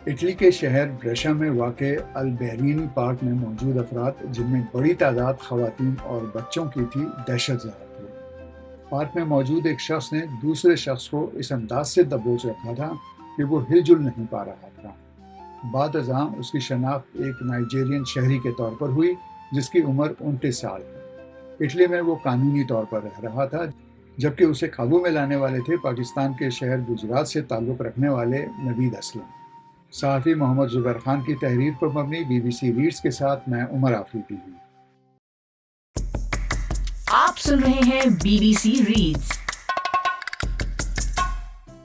Italy کے شہر بریشا میں واقع البیرینی پارک میں موجود افراد، جن میں بڑی تعداد خواتین اور بچوں کی تھی، دہشت زدہ تھے۔ پارک میں موجود ایک شخص نے دوسرے شخص کو اس انداز سے دبوچ رکھا تھا کہ وہ ہل جل نہیں پا رہا تھا۔ بعد ازاں اس کی شناخت ایک نائجیرین شہری کے طور پر ہوئی جس کی عمر 29 سال ہے۔ اٹلی میں وہ قانونی طور پر رہ رہا تھا، جبکہ اسے قابو میں لانے والے تھے پاکستان کے شہر گجرات سے تعلق رکھنے والے نوید اسلم۔ صحافی محمد زبیر خان کی تحریر پر مبنی BBC ریڈز کے ساتھ میں عمر آفریدی ہوں۔ آپ سن رہے ہیں BBC ریڈز۔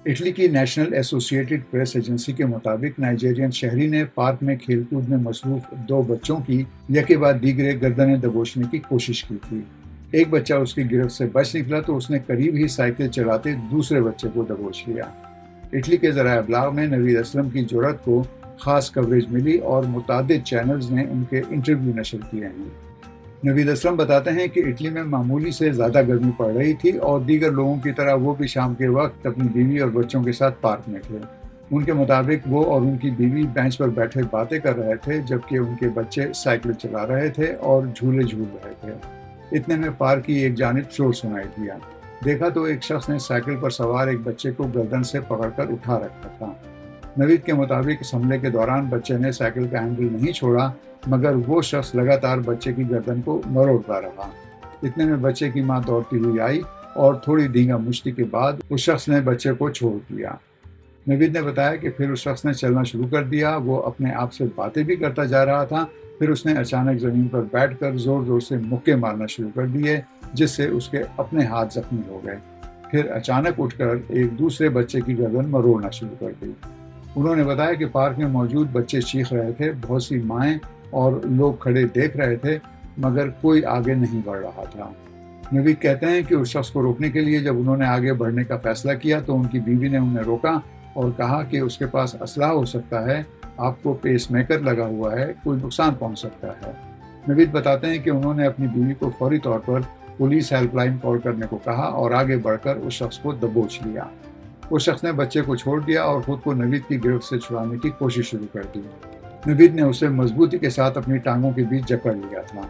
اٹلی کی نیشنل ایسوسیٹڈ پریس ایجنسی کے مطابق نائجیرین شہری نے پارک میں کھیل کود میں مصروف 2 بچوں کی یکے بعد دیگرے گردنیں دبوچنے کی کوشش کی تھی۔ ایک بچہ اس کی گرفت سے بچ نکلا تو اس نے قریب ہی سائیکل چلاتے دوسرے بچے کو دبوچ لیا۔ اٹلی کے ذرائع ابلاغ میں نوید اسلم کی جرأت کو خاص کوریج ملی اور متعدد چینلز نے ان کے انٹرویو نشر کیے ہیں۔ نوید اسلم بتاتے ہیں کہ اٹلی میں معمولی سے زیادہ گرمی پڑ رہی تھی اور دیگر لوگوں کی طرح وہ بھی شام کے وقت اپنی بیوی اور بچوں کے ساتھ پارک میں تھے۔ ان کے مطابق وہ اور ان کی بیوی بینچ پر بیٹھے باتیں کر رہے تھے، جبکہ ان کے بچے سائیکل چلا رہے تھے اور جھولے جھول رہے تھے۔ اتنے میں پارک کی ایک جانب شور سنائی دیا۔ دیکھا تو ایک شخص نے سائیکل پر سوار ایک بچے کو گردن سے پکڑ کر اٹھا رکھا تھا۔ نوید کے مطابق اس حملے کے دوران بچے نے سائیکل کا ہینڈل نہیں چھوڑا، مگر وہ شخص لگاتار بچے کی گردن کو مروڑتا رہا۔ اتنے میں بچے کی ماں دوڑتی ہوئی آئی اور تھوڑی دھینگا مشتی کے بعد اس شخص نے بچے کو چھوڑ دیا۔ نوید نے بتایا کہ پھر اس شخص نے چلنا شروع کر دیا۔ وہ اپنے آپ سے باتیں بھی کرتا جا رہا تھا۔ پھر اس نے اچانک زمین پر بیٹھ کر زور زور سے مکے مارنا شروع کر دیے، جس سے اس کے اپنے ہاتھ زخمی ہو گئے۔ پھر اچانک اٹھ کر ایک دوسرے بچے کی گردن مروڑنا شروع کر دی۔ انہوں نے بتایا کہ پارک میں موجود بچے چیخ رہے تھے، بہت سی مائیں اور لوگ کھڑے دیکھ رہے تھے، مگر کوئی آگے نہیں بڑھ رہا تھا۔ نوید کہتے ہیں کہ اس شخص کو روکنے کے لیے جب انہوں نے آگے بڑھنے کا فیصلہ کیا تو ان کی بیوی نے انہیں روکا اور کہا کہ اس کے پاس اسلحہ ہو سکتا ہے، آپ کو پیس میکر لگا ہوا ہے، کوئی نقصان پہنچ سکتا ہے۔ نوید بتاتے ہیں کہ انہوں نے اپنی بیوی کو فوری طور پر پولیس ہیلپ لائن کال کرنے کو کہا اور آگے بڑھ کر اس شخص کو دبوچ لیا۔ اس شخص نے بچے کو چھوڑ دیا اور خود کو نوید کی گرفت سے چھڑانے کی کوشش شروع کر دی۔ نوید نے اسے مضبوطی کے ساتھ اپنی ٹانگوں کے بیچ جکڑ لیا تھا۔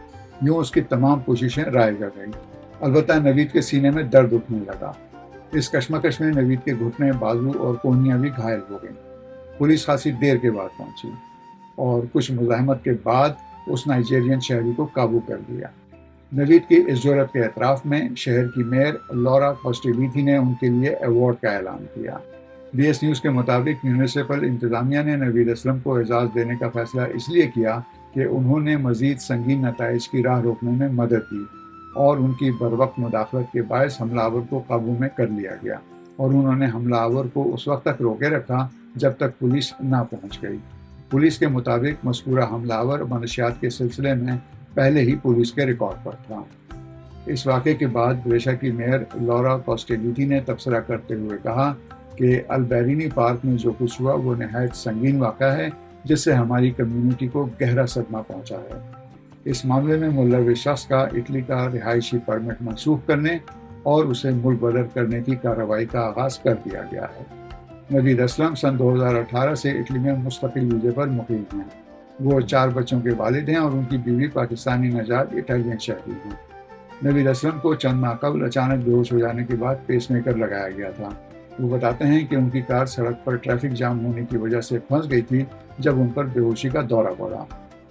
یوں اس کی تمام کوششیں رائے گا گئی۔ البتہ نوید کے سینے میں درد اٹھنے لگا۔ اس کشمکش میں نوید کے گھٹنے، بازو اور کونیاں بھی گھائل ہو گئیں۔ پولیس خاصی دیر کے بعد پہنچی اور کچھ مزاحمت کے بعد اس نائجیرین شہری کو قابو کر لیا۔ نوید کی اس جرأت کے اعتراف میں شہر کی میئر لورا کوسٹیلیتھی نے ان کے لیے ایوارڈ کا اعلان کیا۔ BS نیوز کے مطابق میونسپل انتظامیہ نے نوید اسلم کو اعزاز دینے کا فیصلہ اس لیے کیا کہ انہوں نے مزید سنگین نتائج کی راہ روکنے میں مدد کی اور ان کی بروقت مداخلت کے باعث حملہ آور کو قابو میں کر لیا گیا، اور انہوں نے حملہ آور کو اس وقت تک روکے رکھا جب تک پولیس نہ پہنچ گئی۔ پولیس کے مطابق مذکورہ حملہ آور منشیات کے سلسلے میں پہلے ہی پولیس کے ریکارڈ پر تھا۔ اس واقعے کے بعد بریشا کی میئر لورا کوسٹیلیتھی نے تبصرہ کرتے ہوئے کہا کہ البیرینی پارک میں جو کچھ ہوا وہ نہایت سنگین واقعہ ہے، جس سے ہماری کمیونٹی کو گہرا صدمہ پہنچا ہے۔ اس معاملے میں ملوث شخص کا اٹلی کا رہائشی پرمٹ منسوخ کرنے اور اسے ملک بدر کرنے کی کارروائی کا آغاز کر دیا گیا ہے۔ نوید اسلم سن 2018 سے اٹلی میں مستقل ویزے پر مقیم ہیں۔ وہ 4 بچوں کے والد ہیں اور ان کی بیوی پاکستانی نژاد اٹالین شہری ہیں۔ نوید اسلم کو چند ماہ قبل اچانک بے ہوش ہو جانے کے بعد پیس میکر لگایا گیا تھا۔ وہ بتاتے ہیں کہ ان کی کار سڑک پر ٹریفک جام ہونے کی وجہ سے پھنس گئی تھی جب ان پر بے ہوشی کا دورہ پڑا۔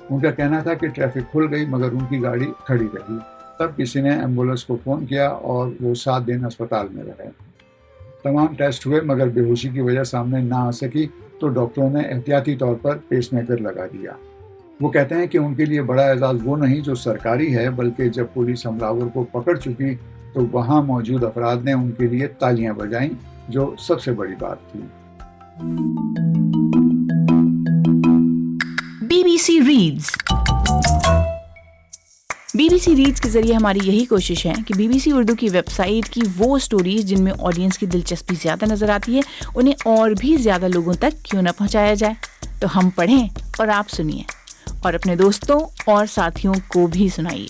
ان کا کہنا تھا کہ ٹریفک کھل گئی مگر ان کی گاڑی کھڑی رہی۔ تب کسی نے ایمبولینس کو فون کیا اور وہ 7 دن اسپتال میں رہے۔ تمام ٹیسٹ ہوئے مگر بے ہوشی کی وجہ سامنے نہ آ سکی تو ڈاکٹروں نے احتیاطی طور پر پیس میکر لگا دیا۔ وہ کہتے ہیں کہ ان کے لیے بڑا اعزاز وہ نہیں جو سرکاری ہے، بلکہ جب پولیس حملہ آور کو پکڑ چکی تو وہاں موجود افراد نے ان کے لیے تالیاں بجائیں، جو سب سے بڑی بات تھی۔ BBC reads. BBC ریڈز کے ذریعے ہماری یہی کوشش ہے کہ BBC اردو کی ویب سائٹ کی وہ سٹوریز جن میں آڈینس کی دلچسپی زیادہ نظر آتی ہے انہیں اور بھی زیادہ لوگوں تک کیوں نہ پہنچایا جائے۔ تو ہم پڑھیں اور آپ سنیے، اور اپنے دوستوں اور ساتھیوں کو بھی سنائیے۔